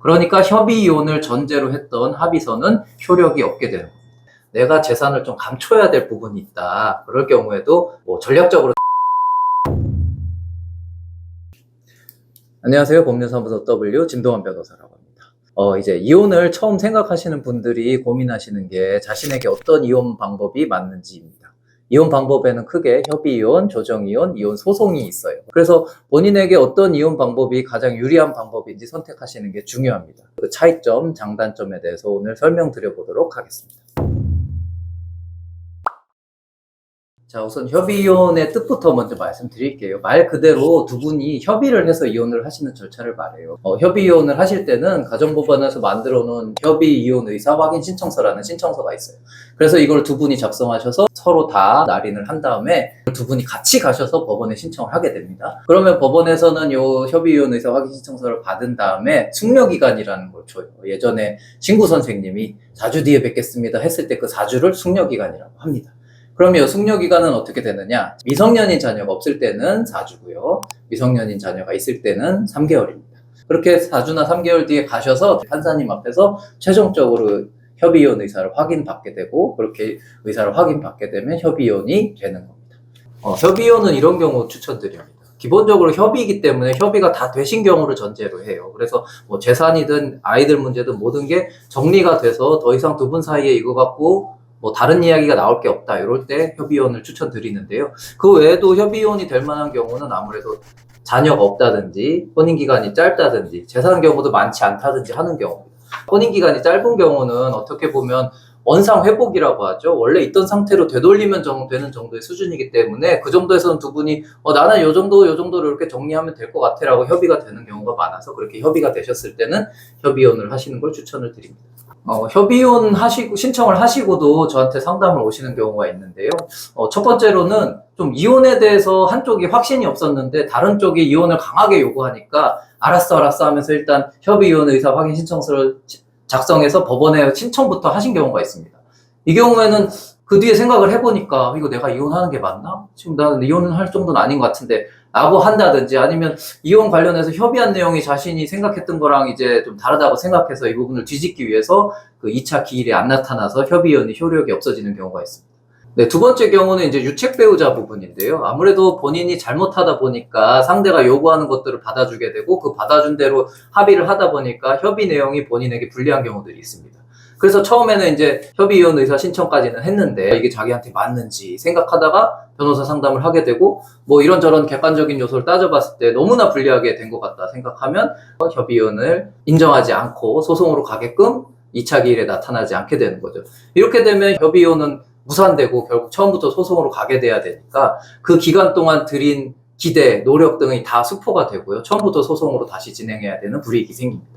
그러니까 협의이혼을 전제로 했던 합의서는 효력이 없게 되는 겁니다. 내가 재산을 좀 감춰야 될 부분이 있다. 그럴 경우에도 전략적으로. 안녕하세요. 법률사무소 W 진동환 변호사라고 합니다. 이제 이혼을 처음 생각하시는 분들이 고민하시는 게 자신에게 어떤 이혼 방법이 맞는지입니다. 이혼 방법에는 크게 협의이혼, 조정이혼, 이혼 소송이 있어요. 그래서 본인에게 어떤 이혼 방법이 가장 유리한 방법인지 선택하시는 게 중요합니다. 그 차이점, 장단점에 대해서 오늘 설명드려 보도록 하겠습니다. 자, 우선 협의이혼의 뜻부터 먼저 말씀드릴게요. 말 그대로 두 분이 협의를 해서 이혼을 하시는 절차를 말해요. 협의이혼을 하실 때는 가정법원에서 만들어 놓은 협의이혼 의사 확인 신청서라는 신청서가 있어요. 그래서 이걸 두 분이 작성하셔서 서로 다 날인을 한 다음에 두 분이 같이 가셔서 법원에 신청을 하게 됩니다. 그러면 법원에서는 이 협의이혼 의사 확인 신청서를 받은 다음에 숙려기간이라는 걸 줘요. 예전에 친구 선생님이 4주 뒤에 뵙겠습니다 했을 때 그 4주를 숙려기간이라고 합니다. 그러면 숙려기간은 어떻게 되느냐? 미성년인 자녀가 없을 때는 4주고요. 미성년인 자녀가 있을 때는 3개월입니다. 그렇게 4주나 3개월 뒤에 가셔서 판사님 앞에서 최종적으로 협의이혼 의사를 확인받게 되고, 그렇게 의사를 확인받게 되면 협의이혼이 되는 겁니다. 협의이혼은 이런 경우 추천드립니다. 기본적으로 협의이기 때문에 협의가 다 되신 경우를 전제로 해요. 그래서 재산이든 아이들 문제든 모든 게 정리가 돼서 더 이상 두 분 사이에 이거 갖고 다른 이야기가 나올 게 없다. 이럴 때 협의이혼을 추천드리는데요. 그 외에도 협의이혼이 될 만한 경우는 아무래도 자녀가 없다든지, 혼인기간이 짧다든지, 재산 경우도 많지 않다든지 하는 경우입니다. 혼인기간이 짧은 경우는 어떻게 보면 원상회복이라고 하죠. 원래 있던 상태로 되돌리면 되는 정도의 수준이기 때문에 그 정도에서는 두 분이 나는 요 정도로 이렇게 정리하면 될 것 같아 라고 협의가 되는 경우가 많아서, 그렇게 협의가 되셨을 때는 협의이혼을 하시는 걸 추천을 드립니다. 협의이혼 신청을 하시고도 저한테 상담을 오시는 경우가 있는데요. 첫 번째로는 좀 이혼에 대해서 한쪽이 확신이 없었는데 다른 쪽이 이혼을 강하게 요구하니까 알았어 하면서 일단 협의이혼 의사 확인 신청서를 작성해서 법원에 신청부터 하신 경우가 있습니다. 이 경우에는 그 뒤에 생각을 해보니까 이거 내가 이혼하는 게 맞나? 지금 나는 이혼을 할 정도는 아닌 것 같은데 라고 한다든지, 아니면 이혼 관련해서 협의한 내용이 자신이 생각했던 거랑 이제 좀 다르다고 생각해서 이 부분을 뒤집기 위해서 그 2차 기일에 안 나타나서 협의이혼이 효력이 없어지는 경우가 있습니다. 네, 두 번째 경우는 이제 유책 배우자 부분인데요. 아무래도 본인이 잘못하다 보니까 상대가 요구하는 것들을 받아주게 되고 그 받아준 대로 합의를 하다 보니까 협의 내용이 본인에게 불리한 경우들이 있습니다. 그래서 처음에는 이제 협의이혼 의사 신청까지는 했는데 이게 자기한테 맞는지 생각하다가 변호사 상담을 하게 되고 이런저런 객관적인 요소를 따져봤을 때 너무나 불리하게 된 것 같다 생각하면 협의이혼을 인정하지 않고 소송으로 가게끔 2차 기일에 나타나지 않게 되는 거죠. 이렇게 되면 협의이혼은 무산되고 결국 처음부터 소송으로 가게 돼야 되니까 그 기간 동안 들인 기대, 노력 등이 다 수포가 되고요. 처음부터 소송으로 다시 진행해야 되는 불이익이 생깁니다.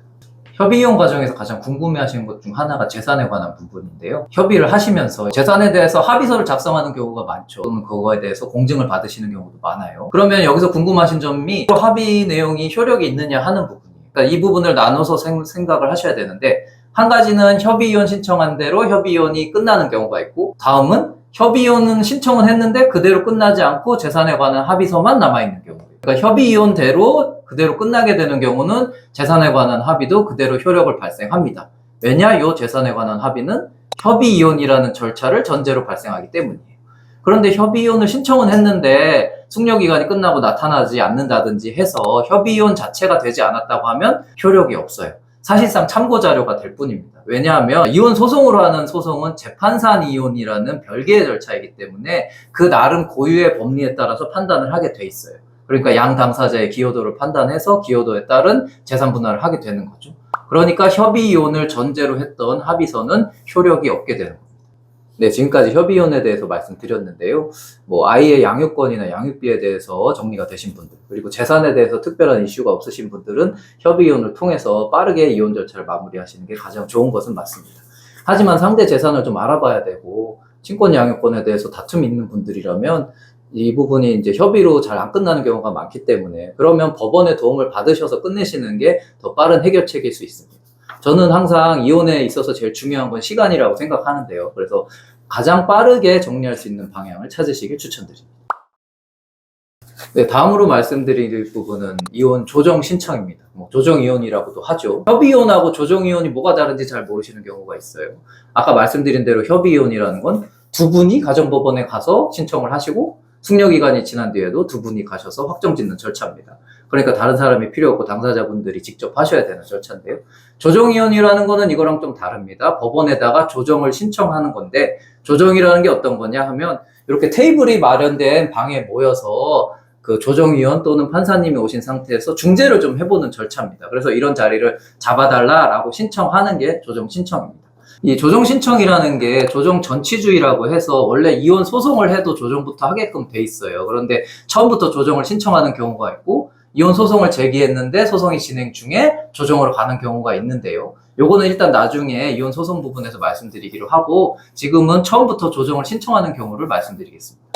협의이혼 과정에서 가장 궁금해하시는 것 중 하나가 재산에 관한 부분인데요. 협의를 하시면서 재산에 대해서 합의서를 작성하는 경우가 많죠. 또는 그거에 대해서 공증을 받으시는 경우도 많아요. 그러면 여기서 궁금하신 점이 합의 내용이 효력이 있느냐 하는 부분이에요. 그러니까 이 부분을 나눠서 생각을 하셔야 되는데, 한 가지는 협의이혼 신청한 대로 협의이혼이 끝나는 경우가 있고, 다음은 협의이혼은 신청은 했는데 그대로 끝나지 않고 재산에 관한 합의서만 남아있는 경우. 그러니까 협의이혼대로 그대로 끝나게 되는 경우는 재산에 관한 합의도 그대로 효력을 발생합니다. 왜냐? 이 재산에 관한 합의는 협의이혼이라는 절차를 전제로 발생하기 때문이에요. 그런데 협의이혼을 신청은 했는데 숙려기간이 끝나고 나타나지 않는다든지 해서 협의이혼 자체가 되지 않았다고 하면 효력이 없어요. 사실상 참고자료가 될 뿐입니다. 왜냐하면 이혼 소송으로 하는 소송은 재판상 이혼이라는 별개의 절차이기 때문에 그 나름 고유의 법리에 따라서 판단을 하게 돼 있어요. 그러니까 양 당사자의 기여도를 판단해서 기여도에 따른 재산 분할을 하게 되는 거죠. 그러니까 협의이혼을 전제로 했던 합의서는 효력이 없게 되는 겁니다. 네, 지금까지 협의이혼에 대해서 말씀드렸는데요. 아이의 양육권이나 양육비에 대해서 정리가 되신 분들, 그리고 재산에 대해서 특별한 이슈가 없으신 분들은 협의이혼을 통해서 빠르게 이혼 절차를 마무리하시는 게 가장 좋은 것은 맞습니다. 하지만 상대 재산을 좀 알아봐야 되고 친권 양육권에 대해서 다툼이 있는 분들이라면 이 부분이 이제 협의로 잘 안 끝나는 경우가 많기 때문에, 그러면 법원의 도움을 받으셔서 끝내시는 게 더 빠른 해결책일 수 있습니다. 저는 항상 이혼에 있어서 제일 중요한 건 시간이라고 생각하는데요. 그래서 가장 빠르게 정리할 수 있는 방향을 찾으시길 추천드립니다. 네, 다음으로 말씀드릴 부분은 이혼 조정 신청입니다. 조정 이혼이라고도 하죠. 협의 이혼하고 조정 이혼이 뭐가 다른지 잘 모르시는 경우가 있어요. 아까 말씀드린 대로 협의 이혼이라는 건 두 분이 가정법원에 가서 신청을 하시고 숙려 기간이 지난 뒤에도 두 분이 가셔서 확정짓는 절차입니다. 그러니까 다른 사람이 필요 없고 당사자분들이 직접 하셔야 되는 절차인데요. 조정 이혼이라는 거는 이거랑 좀 다릅니다. 법원에다가 조정을 신청하는 건데, 조정이라는 게 어떤 거냐 하면 이렇게 테이블이 마련된 방에 모여서 그 조정위원 또는 판사님이 오신 상태에서 중재를 좀 해보는 절차입니다. 그래서 이런 자리를 잡아달라라고 신청하는 게 조정 신청입니다. 이 조정 신청이라는 게 조정 전치주의라고 해서 원래 이혼 소송을 해도 조정부터 하게끔 돼 있어요. 그런데 처음부터 조정을 신청하는 경우가 있고, 이혼 소송을 제기했는데 소송이 진행 중에 조정으로 가는 경우가 있는데요. 요거는 일단 나중에 이혼 소송 부분에서 말씀드리기로 하고, 지금은 처음부터 조정을 신청하는 경우를 말씀드리겠습니다.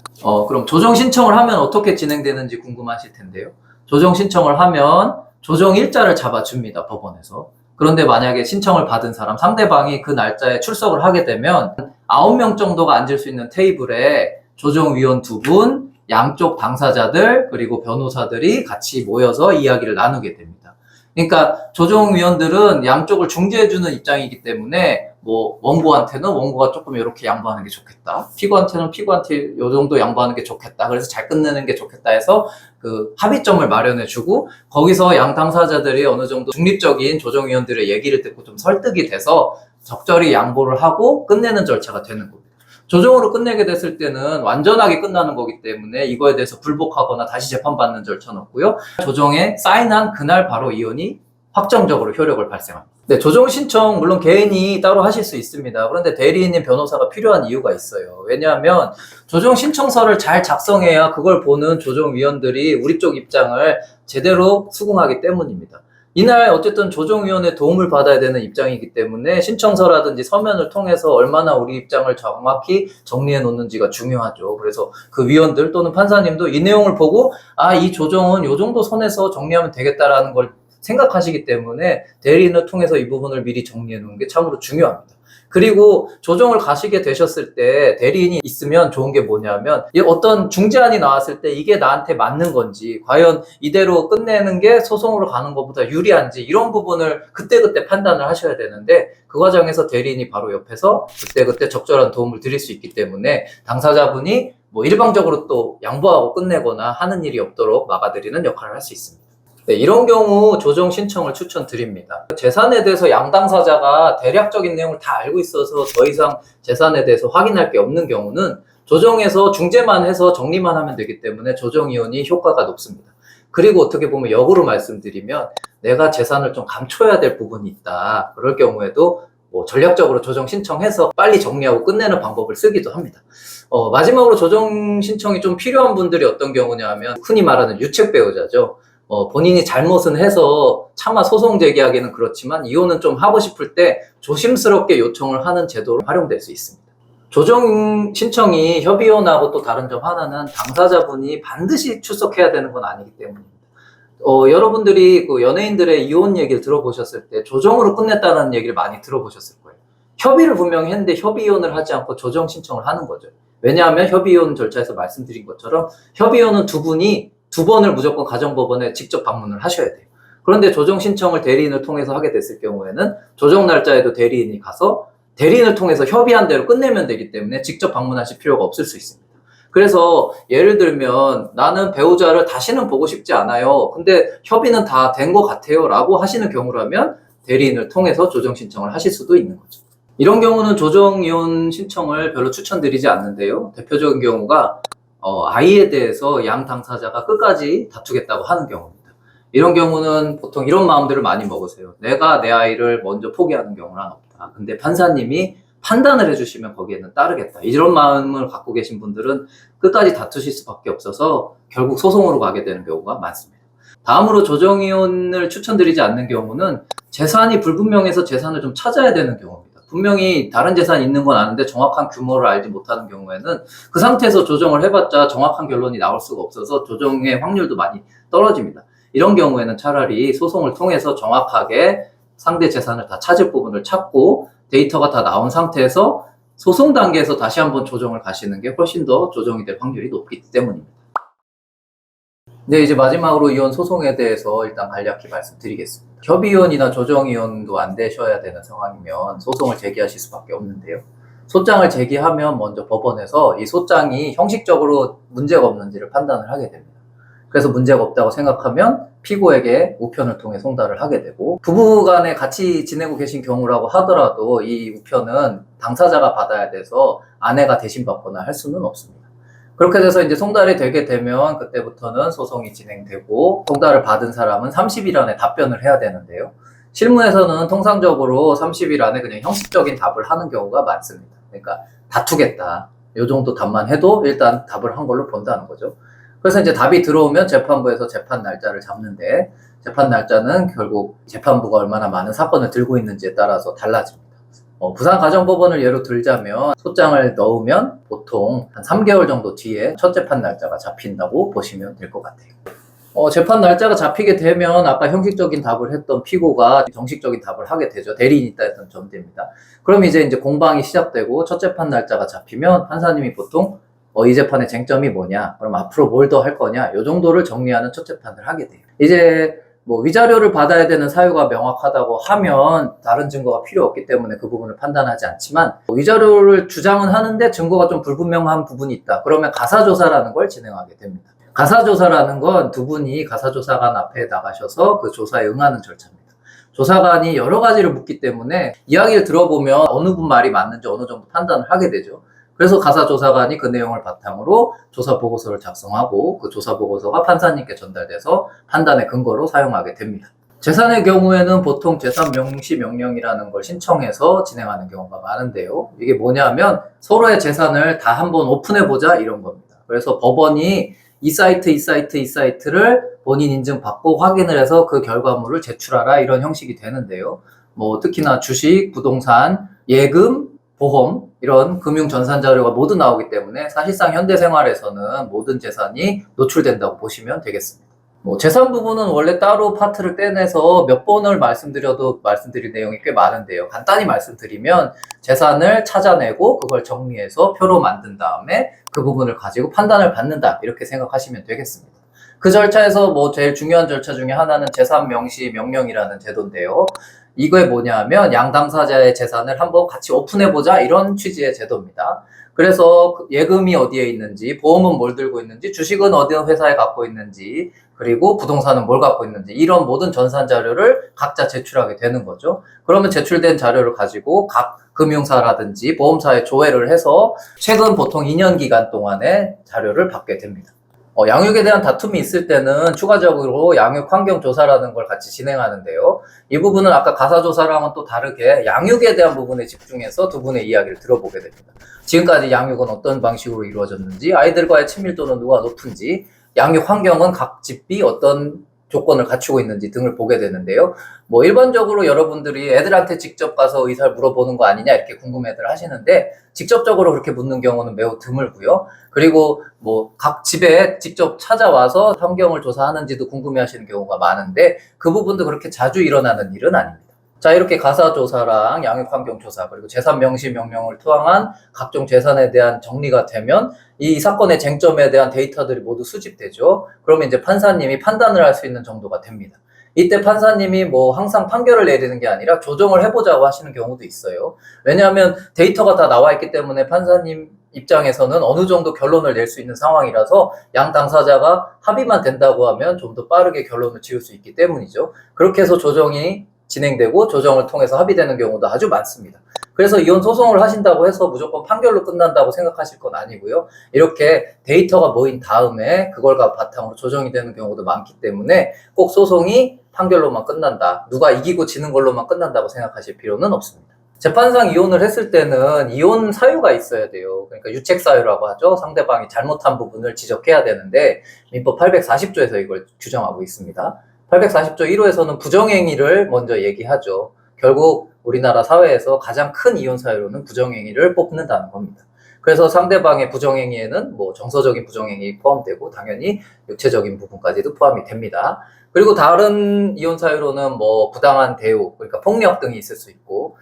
그럼 조정 신청을 하면 어떻게 진행되는지 궁금하실 텐데요. 조정 신청을 하면 조정 일자를 잡아줍니다, 법원에서. 그런데 만약에 신청을 받은 사람, 상대방이 그 날짜에 출석을 하게 되면 9명 정도가 앉을 수 있는 테이블에 조정위원 2분, 양쪽 당사자들, 그리고 변호사들이 같이 모여서 이야기를 나누게 됩니다. 그러니까 조정위원들은 양쪽을 중재해주는 입장이기 때문에 원고한테는 원고가 조금 이렇게 양보하는 게 좋겠다. 피고한테는 피고한테 요 정도 양보하는 게 좋겠다. 그래서 잘 끝내는 게 좋겠다 해서 그 합의점을 마련해주고, 거기서 양 당사자들이 어느 정도 중립적인 조정위원들의 얘기를 듣고 좀 설득이 돼서 적절히 양보를 하고 끝내는 절차가 되는 겁니다. 조정으로 끝내게 됐을 때는 완전하게 끝나는 거기 때문에 이거에 대해서 불복하거나 다시 재판받는 절차는 없고요. 조정에 사인한 그날 바로 이혼이 확정적으로 효력을 발생합니다. 네, 조정 신청 물론 개인이 따로 하실 수 있습니다. 그런데 대리인인 변호사가 필요한 이유가 있어요. 왜냐하면 조정 신청서를 잘 작성해야 그걸 보는 조정위원들이 우리 쪽 입장을 제대로 수긍하기 때문입니다. 이날 어쨌든 조정위원의 도움을 받아야 되는 입장이기 때문에 신청서라든지 서면을 통해서 얼마나 우리 입장을 정확히 정리해 놓는지가 중요하죠. 그래서 그 위원들 또는 판사님도 이 내용을 보고 이 조정은 요 정도 선에서 정리하면 되겠다라는 걸 생각하시기 때문에 대리인을 통해서 이 부분을 미리 정리해 놓는 게 참으로 중요합니다. 그리고 조정을 가시게 되셨을 때 대리인이 있으면 좋은 게 뭐냐면, 어떤 중재안이 나왔을 때 이게 나한테 맞는 건지, 과연 이대로 끝내는 게 소송으로 가는 것보다 유리한지, 이런 부분을 그때그때 판단을 하셔야 되는데, 그 과정에서 대리인이 바로 옆에서 그때그때 적절한 도움을 드릴 수 있기 때문에 당사자분이 일방적으로 또 양보하고 끝내거나 하는 일이 없도록 막아드리는 역할을 할 수 있습니다. 네, 이런 경우 조정 신청을 추천드립니다. 재산에 대해서 양 당사자가 대략적인 내용을 다 알고 있어서 더 이상 재산에 대해서 확인할 게 없는 경우는 조정에서 중재만 해서 정리만 하면 되기 때문에 조정 이혼이 효과가 높습니다. 그리고 어떻게 보면 역으로 말씀드리면 내가 재산을 좀 감춰야 될 부분이 있다. 그럴 경우에도 전략적으로 조정 신청해서 빨리 정리하고 끝내는 방법을 쓰기도 합니다. 마지막으로 조정 신청이 좀 필요한 분들이 어떤 경우냐 하면 흔히 말하는 유책 배우자죠. 본인이 잘못은 해서 차마 소송 제기하기는 그렇지만 이혼은 좀 하고 싶을 때 조심스럽게 요청을 하는 제도로 활용될 수 있습니다. 조정 신청이 협의혼하고 또 다른 점 하나는 당사자분이 반드시 출석해야 되는 건 아니기 때문입니다. 여러분들이 그 연예인들의 이혼 얘기를 들어보셨을 때 조정으로 끝냈다는 얘기를 많이 들어보셨을 거예요. 협의를 분명히 했는데 협의 이혼을 하지 않고 조정 신청을 하는 거죠. 왜냐하면 협의 이혼 절차에서 말씀드린 것처럼 협의 이혼은 두 분이 2번을 무조건 가정법원에 직접 방문을 하셔야 돼요. 그런데 조정 신청을 대리인을 통해서 하게 됐을 경우에는 조정 날짜에도 대리인이 가서 대리인을 통해서 협의한 대로 끝내면 되기 때문에 직접 방문하실 필요가 없을 수 있습니다. 그래서 예를 들면 나는 배우자를 다시는 보고 싶지 않아요. 근데 협의는 다 된 것 같아요 라고 하시는 경우라면 대리인을 통해서 조정 신청을 하실 수도 있는 거죠. 이런 경우는 조정 이혼 신청을 별로 추천드리지 않는데요. 대표적인 경우가 아이에 대해서 양 당사자가 끝까지 다투겠다고 하는 경우입니다. 이런 경우는 보통 이런 마음들을 많이 먹으세요. 내가 내 아이를 먼저 포기하는 경우는 없다. 근데 판사님이 판단을 해주시면 거기에는 따르겠다. 이런 마음을 갖고 계신 분들은 끝까지 다투실 수밖에 없어서 결국 소송으로 가게 되는 경우가 많습니다. 다음으로 조정이혼을 추천드리지 않는 경우는 재산이 불분명해서 재산을 좀 찾아야 되는 경우입니다. 분명히 다른 재산이 있는 건 아는데 정확한 규모를 알지 못하는 경우에는 그 상태에서 조정을 해봤자 정확한 결론이 나올 수가 없어서 조정의 확률도 많이 떨어집니다. 이런 경우에는 차라리 소송을 통해서 정확하게 상대 재산을 다 찾을 부분을 찾고 데이터가 다 나온 상태에서 소송 단계에서 다시 한번 조정을 가시는 게 훨씬 더 조정이 될 확률이 높기 때문입니다. 네, 이제 마지막으로 이혼 소송에 대해서 일단 간략히 말씀드리겠습니다. 협의이혼이나 조정이혼도 안 되셔야 되는 상황이면 소송을 제기하실 수밖에 없는데요. 소장을 제기하면 먼저 법원에서 이 소장이 형식적으로 문제가 없는지를 판단을 하게 됩니다. 그래서 문제가 없다고 생각하면 피고에게 우편을 통해 송달을 하게 되고, 부부간에 같이 지내고 계신 경우라고 하더라도 이 우편은 당사자가 받아야 돼서 아내가 대신 받거나 할 수는 없습니다. 그렇게 돼서 이제 송달이 되게 되면 그때부터는 소송이 진행되고, 송달을 받은 사람은 30일 안에 답변을 해야 되는데요. 실무에서는 통상적으로 30일 안에 그냥 형식적인 답을 하는 경우가 많습니다. 그러니까 다투겠다, 요 정도 답만 해도 일단 답을 한 걸로 본다는 거죠. 그래서 이제 답이 들어오면 재판부에서 재판 날짜를 잡는데, 재판 날짜는 결국 재판부가 얼마나 많은 사건을 들고 있는지에 따라서 달라집니다. 부산가정법원을 예로 들자면 소장을 넣으면 보통 한 3개월 정도 뒤에 첫 재판 날짜가 잡힌다고 보시면 될 것 같아요. 재판 날짜가 잡히게 되면 아까 형식적인 답을 했던 피고가 정식적인 답을 하게 되죠. 대리인이 있다 했던 전제입니다. 그럼 이제 공방이 시작되고 첫 재판 날짜가 잡히면 판사님이 보통 이 재판의 쟁점이 뭐냐, 그럼 앞으로 뭘 더 할 거냐, 요 정도를 정리하는 첫 재판을 하게 돼요. 이제 위자료를 받아야 되는 사유가 명확하다고 하면 다른 증거가 필요 없기 때문에 그 부분을 판단하지 않지만, 위자료를 주장은 하는데 증거가 좀 불분명한 부분이 있다. 그러면 가사조사라는 걸 진행하게 됩니다. 가사조사라는 건 두 분이 가사조사관 앞에 나가셔서 그 조사에 응하는 절차입니다. 조사관이 여러 가지를 묻기 때문에 이야기를 들어보면 어느 분 말이 맞는지 어느 정도 판단을 하게 되죠. 그래서 가사조사관이 그 내용을 바탕으로 조사보고서를 작성하고 그 조사보고서가 판사님께 전달돼서 판단의 근거로 사용하게 됩니다. 재산의 경우에는 보통 재산명시명령이라는 걸 신청해서 진행하는 경우가 많은데요. 이게 뭐냐면 서로의 재산을 다 한번 오픈해보자 이런 겁니다. 그래서 법원이 이 사이트를 본인 인증받고 확인을 해서 그 결과물을 제출하라 이런 형식이 되는데요. 특히나 주식, 부동산, 예금, 보험 이런 금융 전산 자료가 모두 나오기 때문에 사실상 현대 생활에서는 모든 재산이 노출된다고 보시면 되겠습니다. 재산 부분은 원래 따로 파트를 떼내서 몇 번을 말씀드려도 말씀드릴 내용이 꽤 많은데요. 간단히 말씀드리면 재산을 찾아내고 그걸 정리해서 표로 만든 다음에 그 부분을 가지고 판단을 받는다 이렇게 생각하시면 되겠습니다. 그 절차에서 제일 중요한 절차 중에 하나는 재산 명시 명령이라는 제도인데요. 이거에 뭐냐 하면 양 당사자의 재산을 한번 같이 오픈해보자 이런 취지의 제도입니다. 그래서 예금이 어디에 있는지, 보험은 뭘 들고 있는지, 주식은 어디 회사에 갖고 있는지, 그리고 부동산은 뭘 갖고 있는지 이런 모든 전산 자료를 각자 제출하게 되는 거죠. 그러면 제출된 자료를 가지고 각 금융사라든지 보험사에 조회를 해서 최근 보통 2년 기간 동안의 자료를 받게 됩니다. 양육에 대한 다툼이 있을 때는 추가적으로 양육환경조사라는 걸 같이 진행하는데요. 이 부분은 아까 가사조사랑은 또 다르게 양육에 대한 부분에 집중해서 두 분의 이야기를 들어보게 됩니다. 지금까지 양육은 어떤 방식으로 이루어졌는지, 아이들과의 친밀도는 누가 높은지, 양육 환경은 각 집이 어떤 조건을 갖추고 있는지 등을 보게 되는데요. 일반적으로 여러분들이 애들한테 직접 가서 의사를 물어보는 거 아니냐 이렇게 궁금해들 하시는데, 직접적으로 그렇게 묻는 경우는 매우 드물고요. 그리고 각 집에 직접 찾아와서 환경을 조사하는지도 궁금해 하시는 경우가 많은데, 그 부분도 그렇게 자주 일어나는 일은 아닙니다. 자, 이렇게 가사조사랑 양육환경조사 그리고 재산명시명령을 포함한 각종 재산에 대한 정리가 되면 이 사건의 쟁점에 대한 데이터들이 모두 수집되죠. 그러면 이제 판사님이 판단을 할 수 있는 정도가 됩니다. 이때 판사님이 항상 판결을 내리는 게 아니라 조정을 해보자고 하시는 경우도 있어요. 왜냐하면 데이터가 다 나와 있기 때문에 판사님 입장에서는 어느 정도 결론을 낼 수 있는 상황이라서 양 당사자가 합의만 된다고 하면 좀 더 빠르게 결론을 지을 수 있기 때문이죠. 그렇게 해서 조정이 진행되고 조정을 통해서 합의되는 경우도 아주 많습니다. 그래서 이혼 소송을 하신다고 해서 무조건 판결로 끝난다고 생각하실 건 아니고요. 이렇게 데이터가 모인 다음에 그걸 바탕으로 조정이 되는 경우도 많기 때문에 꼭 소송이 판결로만 끝난다, 누가 이기고 지는 걸로만 끝난다고 생각하실 필요는 없습니다. 재판상 이혼을 했을 때는 이혼 사유가 있어야 돼요. 그러니까 유책 사유라고 하죠. 상대방이 잘못한 부분을 지적해야 되는데 민법 840조에서 이걸 규정하고 있습니다. 840조 1호에서는 부정행위를 먼저 얘기하죠. 결국 우리나라 사회에서 가장 큰 이혼 사유로는 부정행위를 뽑는다는 겁니다. 그래서 상대방의 부정행위에는 정서적인 부정행위 포함되고 당연히 육체적인 부분까지도 포함이 됩니다. 그리고 다른 이혼 사유로는 부당한 대우, 그러니까 폭력 등이 있을 수 있고,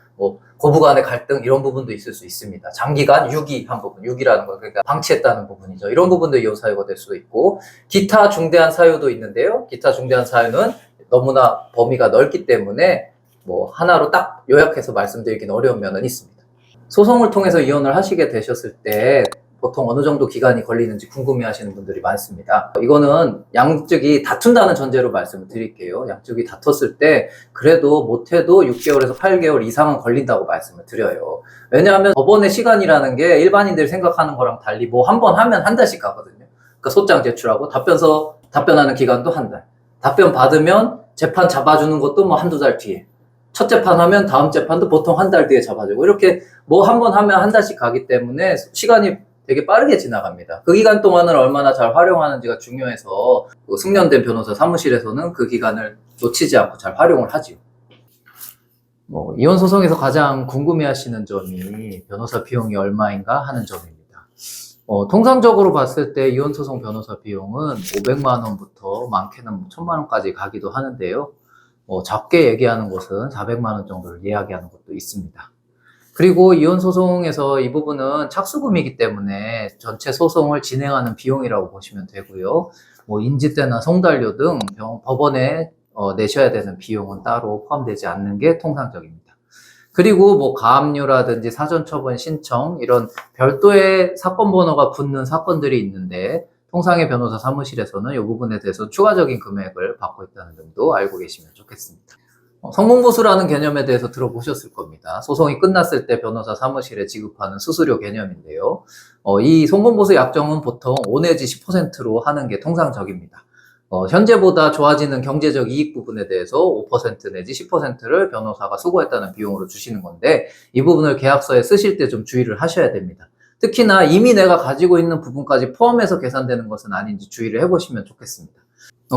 고부간의 갈등 이런 부분도 있을 수 있습니다. 장기간 유기한 부분, 유기라는 거 그러니까 방치했다는 부분이죠. 이런 부분도 이혼 사유가 될 수도 있고 기타 중대한 사유도 있는데요. 기타 중대한 사유는 너무나 범위가 넓기 때문에 뭐 하나로 딱 요약해서 말씀드리기는 어려운 면은 있습니다. 소송을 통해서 이혼을 하시게 되셨을 때 보통 어느 정도 기간이 걸리는지 궁금해 하시는 분들이 많습니다. 이거는 양쪽이 다툰다는 전제로 말씀을 드릴게요. 양쪽이 다퉜을 때 그래도 못해도 6개월에서 8개월 이상은 걸린다고 말씀을 드려요. 왜냐하면 법원의 시간이라는 게 일반인들이 생각하는 거랑 달리 뭐 한 번 하면 한 달씩 가거든요. 그러니까 소장 제출하고 답변하는 기간도 한 달. 답변 받으면 재판 잡아주는 것도 뭐 한두 달 뒤에. 첫 재판 하면 다음 재판도 보통 한 달 뒤에 잡아주고 이렇게 뭐 한 번 하면 한 달씩 가기 때문에 시간이 되게 빠르게 지나갑니다. 그 기간 동안을 얼마나 잘 활용하는지가 중요해서 숙련된 변호사 사무실에서는 그 기간을 놓치지 않고 잘 활용을 하지요. 이혼 소송에서 가장 궁금해하시는 점이 변호사 비용이 얼마인가 하는 점입니다. 통상적으로 봤을 때 이혼 소송 변호사 비용은 500만 원부터 많게는 1000만 원까지 가기도 하는데요. 작게 얘기하는 곳은 400만 원 정도를 이야기하는 곳도 있습니다. 그리고 이혼 소송에서 이 부분은 착수금이기 때문에 전체 소송을 진행하는 비용이라고 보시면 되고요. 인지대나 송달료 등 법원에 내셔야 되는 비용은 따로 포함되지 않는 게 통상적입니다. 그리고 가압류라든지 사전처분 신청 이런 별도의 사건 번호가 붙는 사건들이 있는데 통상의 변호사 사무실에서는 이 부분에 대해서 추가적인 금액을 받고 있다는 점도 알고 계시면 좋겠습니다. 성공보수라는 개념에 대해서 들어보셨을 겁니다. 소송이 끝났을 때 변호사 사무실에 지급하는 수수료 개념인데요. 이 성공보수 약정은 보통 5 내지 10%로 하는 게 통상적입니다. 현재보다 좋아지는 경제적 이익 부분에 대해서 5% 내지 10%를 변호사가 수고했다는 비용으로 주시는 건데 이 부분을 계약서에 쓰실 때 좀 주의를 하셔야 됩니다. 특히나 이미 내가 가지고 있는 부분까지 포함해서 계산되는 것은 아닌지 주의를 해보시면 좋겠습니다.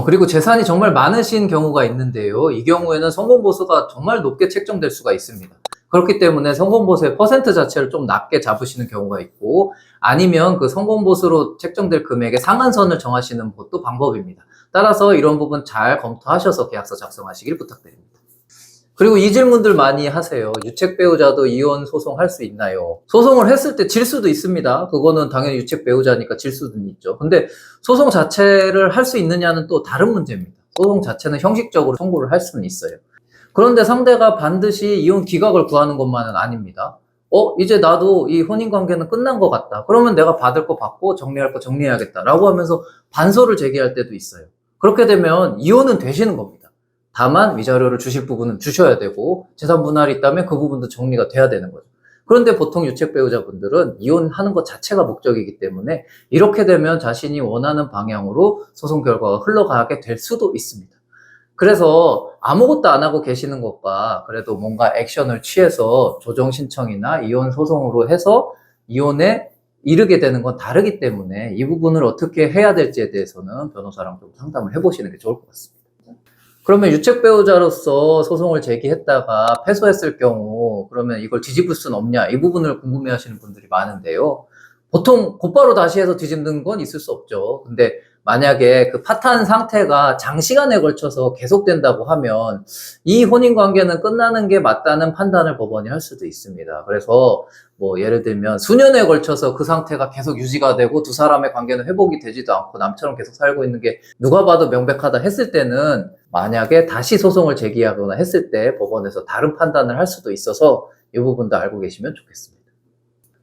그리고 재산이 정말 많으신 경우가 있는데요. 이 경우에는 성공보수가 정말 높게 책정될 수가 있습니다. 그렇기 때문에 성공보수의 퍼센트 자체를 좀 낮게 잡으시는 경우가 있고 아니면 그 성공보수로 책정될 금액의 상한선을 정하시는 것도 방법입니다. 따라서 이런 부분 잘 검토하셔서 계약서 작성하시길 부탁드립니다. 그리고 이 질문들 많이 하세요. 유책 배우자도 이혼 소송할 수 있나요? 소송을 했을 때 질 수도 있습니다. 그거는 당연히 유책 배우자니까 질 수도 있죠. 근데 소송 자체를 할 수 있느냐는 또 다른 문제입니다. 소송 자체는 형식적으로 청구를 할 수는 있어요. 그런데 상대가 반드시 이혼 기각을 구하는 것만은 아닙니다. 이제 나도 이 혼인관계는 끝난 것 같다. 그러면 내가 받을 거 받고 정리할 거 정리해야겠다라고 하면서 반소를 제기할 때도 있어요. 그렇게 되면 이혼은 되시는 겁니다. 다만 위자료를 주실 부분은 주셔야 되고 재산 분할이 있다면 그 부분도 정리가 돼야 되는 거죠. 그런데 보통 유책 배우자분들은 이혼하는 것 자체가 목적이기 때문에 이렇게 되면 자신이 원하는 방향으로 소송 결과가 흘러가게 될 수도 있습니다. 그래서 아무것도 안 하고 계시는 것과 그래도 뭔가 액션을 취해서 조정 신청이나 이혼 소송으로 해서 이혼에 이르게 되는 건 다르기 때문에 이 부분을 어떻게 해야 될지에 대해서는 변호사랑 좀 상담을 해보시는 게 좋을 것 같습니다. 그러면 유책 배우자로서 소송을 제기했다가 패소했을 경우 그러면 이걸 뒤집을 수는 없냐 이 부분을 궁금해 하시는 분들이 많은데요. 보통 곧바로 다시 해서 뒤집는 건 있을 수 없죠. 근데 만약에 그 파탄 상태가 장시간에 걸쳐서 계속된다고 하면 이 혼인관계는 끝나는 게 맞다는 판단을 법원이 할 수도 있습니다. 그래서 예를 들면 수년에 걸쳐서 그 상태가 계속 유지가 되고 두 사람의 관계는 회복이 되지도 않고 남처럼 계속 살고 있는 게 누가 봐도 명백하다 했을 때는 만약에 다시 소송을 제기하거나 했을 때 법원에서 다른 판단을 할 수도 있어서 이 부분도 알고 계시면 좋겠습니다.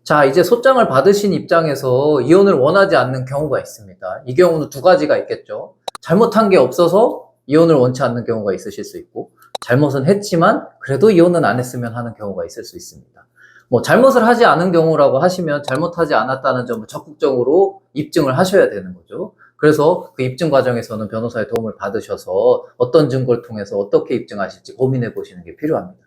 자, 이제 소장을 받으신 입장에서 이혼을 원하지 않는 경우가 있습니다. 이 경우는 두 가지가 있겠죠. 잘못한 게 없어서 이혼을 원치 않는 경우가 있으실 수 있고 잘못은 했지만 그래도 이혼은 안 했으면 하는 경우가 있을 수 있습니다. 잘못을 하지 않은 경우라고 하시면 잘못하지 않았다는 점을 적극적으로 입증을 하셔야 되는 거죠. 그래서 그 입증 과정에서는 변호사의 도움을 받으셔서 어떤 증거를 통해서 어떻게 입증하실지 고민해 보시는 게 필요합니다.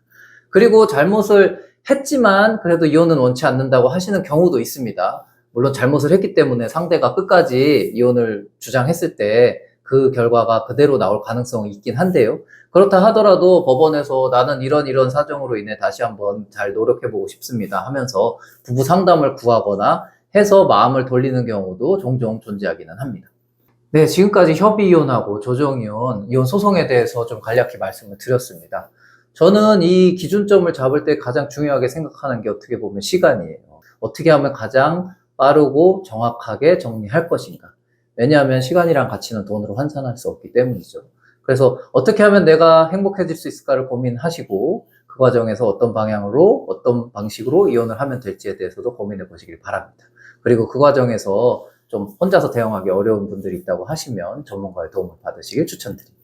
그리고 잘못을 했지만 그래도 이혼은 원치 않는다고 하시는 경우도 있습니다. 물론 잘못을 했기 때문에 상대가 끝까지 이혼을 주장했을 때 그 결과가 그대로 나올 가능성이 있긴 한데요. 그렇다 하더라도 법원에서 나는 이런 사정으로 인해 다시 한번 잘 노력해보고 싶습니다 하면서 부부 상담을 구하거나 해서 마음을 돌리는 경우도 종종 존재하기는 합니다. 네, 지금까지 협의 이혼하고 조정 이혼 소송에 대해서 좀 간략히 말씀을 드렸습니다. 저는 이 기준점을 잡을 때 가장 중요하게 생각하는 게 어떻게 보면 시간이에요. 어떻게 하면 가장 빠르고 정확하게 정리할 것인가. 왜냐하면 시간이란 가치는 돈으로 환산할 수 없기 때문이죠. 그래서 어떻게 하면 내가 행복해질 수 있을까를 고민하시고 그 과정에서 어떤 방향으로 어떤 방식으로 이혼을 하면 될지에 대해서도 고민해 보시길 바랍니다. 그리고 그 과정에서 좀 혼자서 대응하기 어려운 분들이 있다고 하시면 전문가의 도움을 받으시길 추천드립니다.